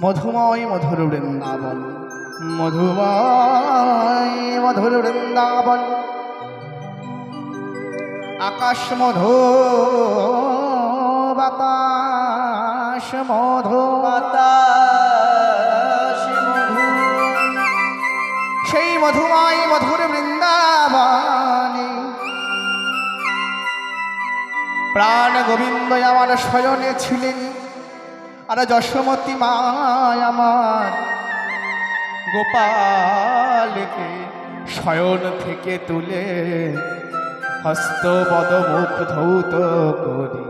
মধুময় মধুর বৃন্দাবন, মধুময় মধুর বৃন্দাবন। আকাশ মধু, বাতাস মধু, বাতাস মধু। সেই মধুময় মধুর বৃন্দাবনে প্রাণ গোবিন্দ আমার শয়নে ছিলেন, আর যশোমতী মা আমার গোপালকে শয়ন থেকে তুলে হস্ত পদ মুখ ধৌত করি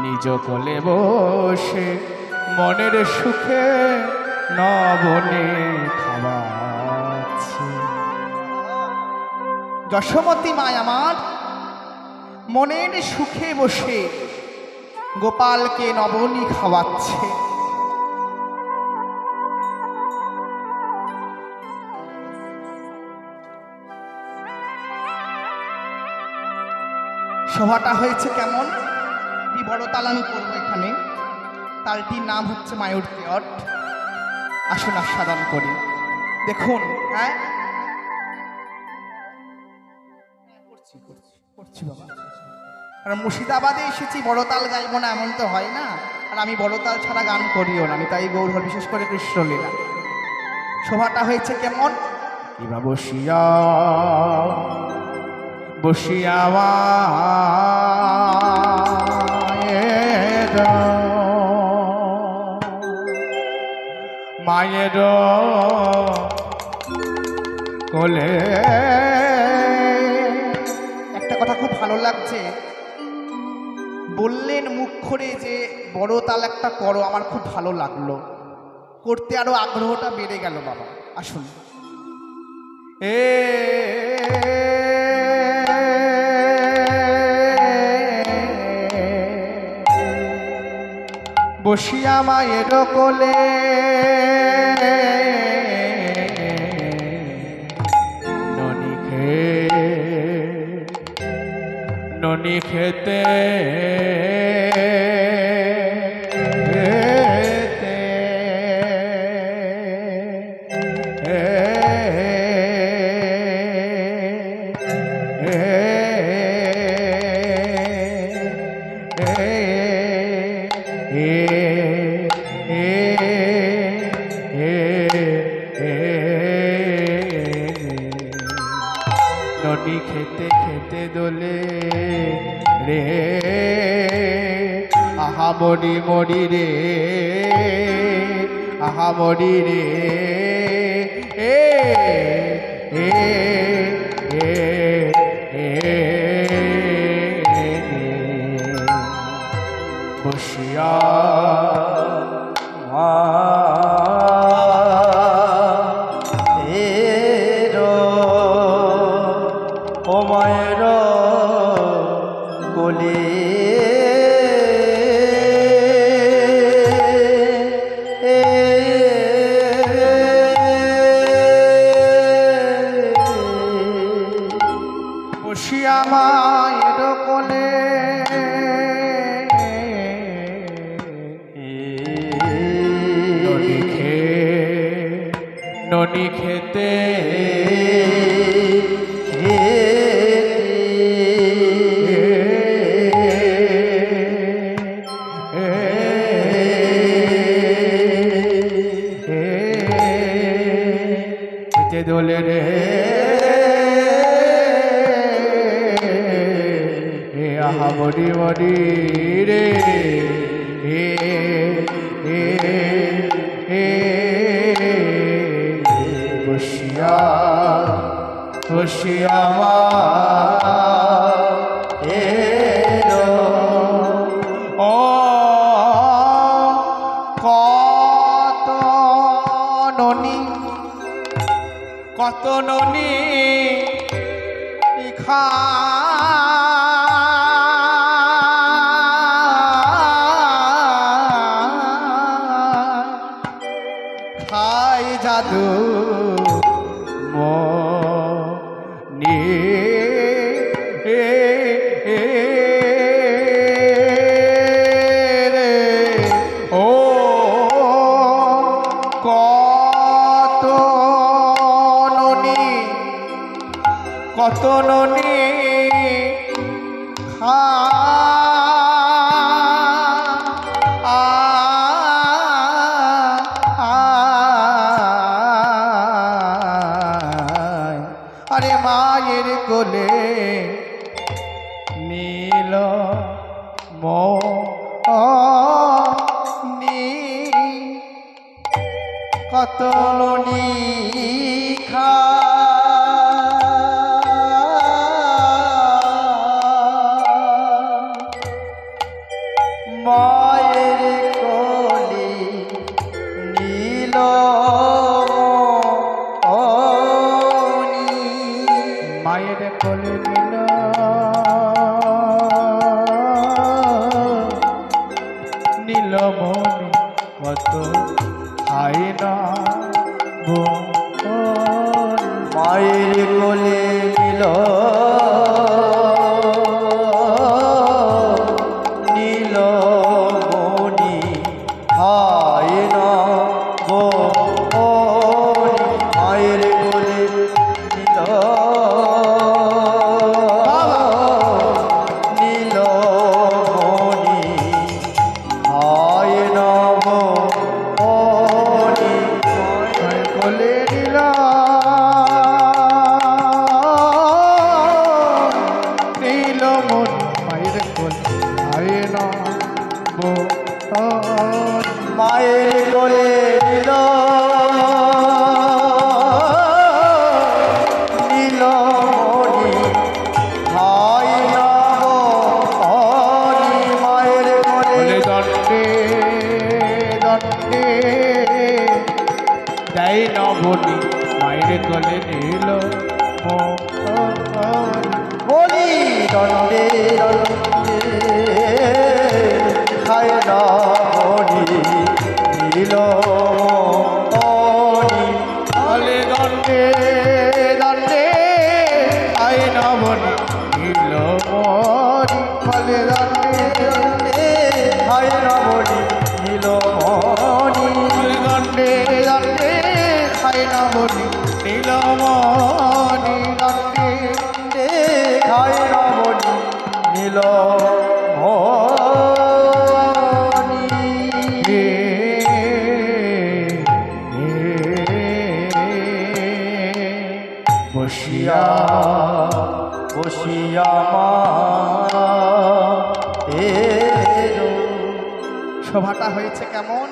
নিজ কোলে বসে মনের সুখে নবনে খাওয়াচ্ছে। যশোমতী মা আমার মনের সুখে বসে গোপালকে নবনী খাওয়াচ্ছে। সভাটা হয়েছে কেমন? বড় তাল আমি করবো এখানে। তালটির নাম হচ্ছে মায়ূর তেওয়াট। আসুন আস্বাদন করি। দেখুন, হ্যাঁ করছি বাবা। আর মুর্শিদাবাদে এসেছি, বড় তাল গাইবো না এমন তো হয় না। আর আমি বড় তাল ছাড়া গান করিও না, আমি তাই গৌর, বিশেষ করে কৃষ্ণলীলা। শোভাটা হয়েছে কেমন? কিবা বসিয়া বসিয়া মায়ের কোলে। একটা কথা খুব ভালো লাগছে, বললেন মুখ করে যে বড় তাল একটা করো, আমার খুব ভালো লাগলো, করতে আরো আগ্রহটা বেড়ে গেল বাবা। আসুন। বসিয়া মায়ের কোলে ননি খেতে ননি খেতে খেতে দোলে রে, আহা মরি মরি রে, আহা মরি রে। বসিয়া ও মায়ের কোলে বসিয়া মায়ের কোলে ননি খেতে দোলে রে, আহা মরি মরি রে। বসিয়া বসিয়া ও কত ননি, কত ননি খাই জাদু মনি রে। ও মতন খা আরে মায়ের কোলে নীল মনি কত খা মায়ের কোলে নীল মায়ের কোলে নীল নীলমণি কত খায় না মায়ের কোলে নীল নীলমণি খায় না মায়ের কোলে নীল নীলমণি খায় না মায়ের কোলে নীল নীলমণি মায়ের কোলে খায় না মায়ের কোলে নীল নীলমণি খায় না মায়ের কোলে দণ্ডে দণ্ডে দেয় না বলি মায়ের কোলে নীল বলি দণ্ডে দণ্ডে খায় না বলি নীল বলে দণ্ডে দণ্ডে খায় না বলি নীল বলে দণ্ডে দণ্ডে খায় না বলি নীল দণ্ডে দণ্ডে খায় না বলি নীলমণি দণ্ডে দণ্ডে খায় না বলি নীলমণি বসিয়া বসিয়া মা সভাটা হয়েছে কেমন?